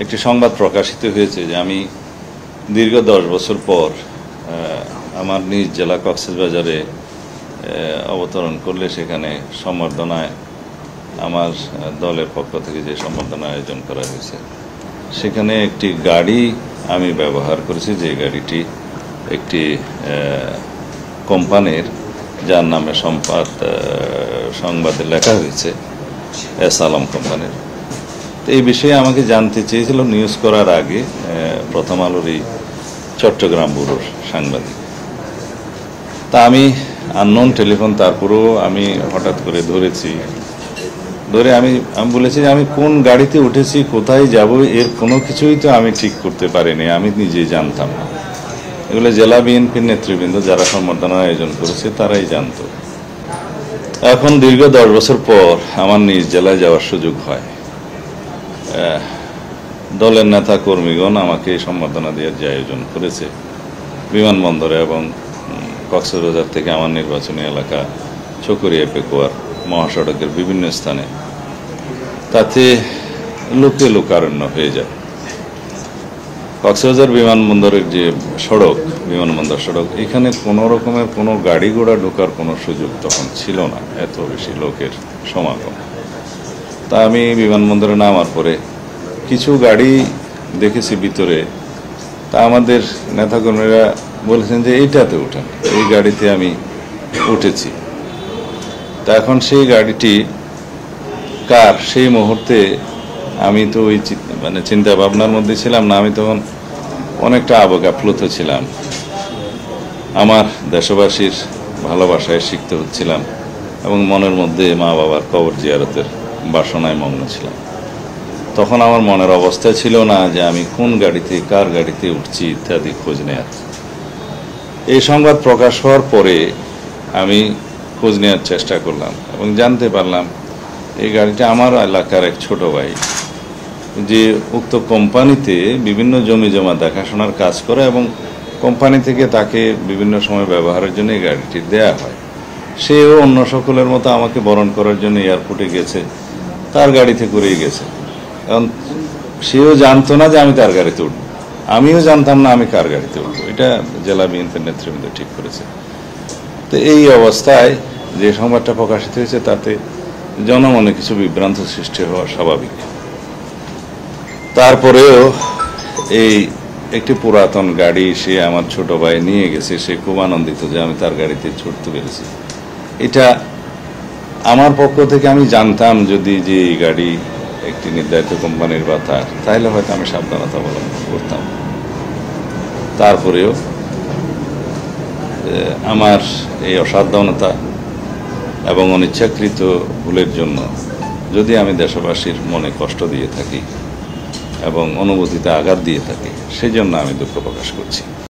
একটি সংবাদ প্রকাশিত হয়েছে যে আমি দীর্ঘ 10 বছর পর আমার নিজ জেলা কক্সবাজারে অবতরণ করলে সেখানে সম্বর্ধনায় আমার দলের পক্ষ থেকে যে সম্বর্ধনা আয়োজন করা হয়েছে সেখানে একটি গাড়ি আমি ব্যবহার করেছি, যে গাড়িটি একটি কোম্পানির, যার নামে সংবাদে লেখা হয়েছে এস আলম কোম্পানির। তো এই বিষয়ে আমাকে জানতে চেয়েছিল নিউজ করার আগে প্রথম আলোর এই চট্টগ্রাম ব্যুরোর সাংবাদিক। তা আমি আননোন টেলিফোন, তারপরেও আমি হঠাৎ করে ধরে আমি বলেছি যে আমি কোন গাড়িতে উঠেছি, কোথায় যাব, এর কোনো কিছুই তো আমি ঠিক করতে পারিনি, আমি নিজেই জানতাম না। এগুলো জেলা বিএনপির নেতৃবৃন্দ যারা সম্বর্ধনার আয়োজন করেছে তারাই জানত। এখন দীর্ঘ 10 বছর পর আমার নিজ জেলায় যাওয়ার সুযোগ হয়। দলের নেতা কর্মীগণ আমাকে সম্বর্ধনা দেওয়ার যে আয়োজন করেছে বিমানবন্দরে এবং কক্সবাজার থেকে আমার নির্বাচনী এলাকা চকরিয়া পেকুয়ার মহাসড়কের বিভিন্ন স্থানে, তাতে লোকে লোকারণ্য হয়ে যায়। কক্সবাজার বিমানবন্দরের যে বিমানবন্দর সড়ক, এখানে কোনো রকমের কোনো গাড়ি ঘোড়া ঢোকার কোনো সুযোগ তখন ছিল না, এত বেশি লোকের সমাগম। তা আমি বিমানবন্দরে নামার পরে কিছু গাড়ি দেখেছি ভিতরে, তা আমাদের নেতাকর্মীরা বলেছেন যে এইটাতে উঠেন। এই গাড়িতে আমি উঠেছি। তা এখন সেই গাড়িটি কার, সেই মুহূর্তে আমি তো ওই চিন্তা ভাবনার মধ্যে ছিলাম না। আমি তখন অনেকটা আবেগ আপ্লুত ছিলাম, আমার দেশবাসীর ভালোবাসায় সিক্ত হচ্ছিলাম এবং মনের মধ্যে মা বাবার কবর জিয়ারতের বাসনায় মগ্ন ছিলাম। তখন আমার মনের অবস্থা ছিল না যে আমি কোন গাড়িতে, কার গাড়িতে উঠছি ইত্যাদি খোঁজ নেয়ার। এই সংবাদ প্রকাশ হওয়ার পরে আমি খোঁজ নেওয়ার চেষ্টা করলাম এবং জানতে পারলাম এই গাড়িটা আমার এলাকার এক ছোট ভাই, যে উক্ত কোম্পানিতে বিভিন্ন জমি জমা দেখাশোনার কাজ করে এবং কোম্পানি থেকে তাকে বিভিন্ন সময় ব্যবহারের জন্য এই গাড়িটি দেয়া হয়। সেও অন্য সকলের মতো আমাকে বরণ করার জন্য এয়ারপোর্টে গেছে, তার গাড়িতে করেই গেছে। কারণ সেও জানতো না যে আমি তার গাড়িতে উঠব, আমিও জানতাম না আমি কার গাড়িতে উঠব। এটা জেলা বিএনপির নেতৃবৃন্দ ঠিক করেছে। তো এই অবস্থায় যে সংবাদটা প্রকাশিত হয়েছে তাতে জনমনে কিছু বিভ্রান্ত সৃষ্টি হওয়া স্বাভাবিক। তারপরেও এই একটি পুরাতন গাড়ি সে আমার ছোট ভাই নিয়ে গেছে, সে খুব আনন্দিত যে আমি তার গাড়িতে ছুটতে পেরেছি। এটা আমার পক্ষ থেকে আমি জানতাম যদি যে এই গাড়ি একটি নির্ধারিত কোম্পানির বা তাহলে হয়তো আমি সাবধানতা অবলম্বন করতাম। তারপরেও আমার এই অসাবধানতা এবং অনিচ্ছাকৃত ভুলের জন্য যদি আমি দেশবাসীর মনে কষ্ট দিয়ে থাকি এবং অনুভূতিতে আঘাত দিয়ে থাকি, সেই জন্য আমি দুঃখ প্রকাশ করছি।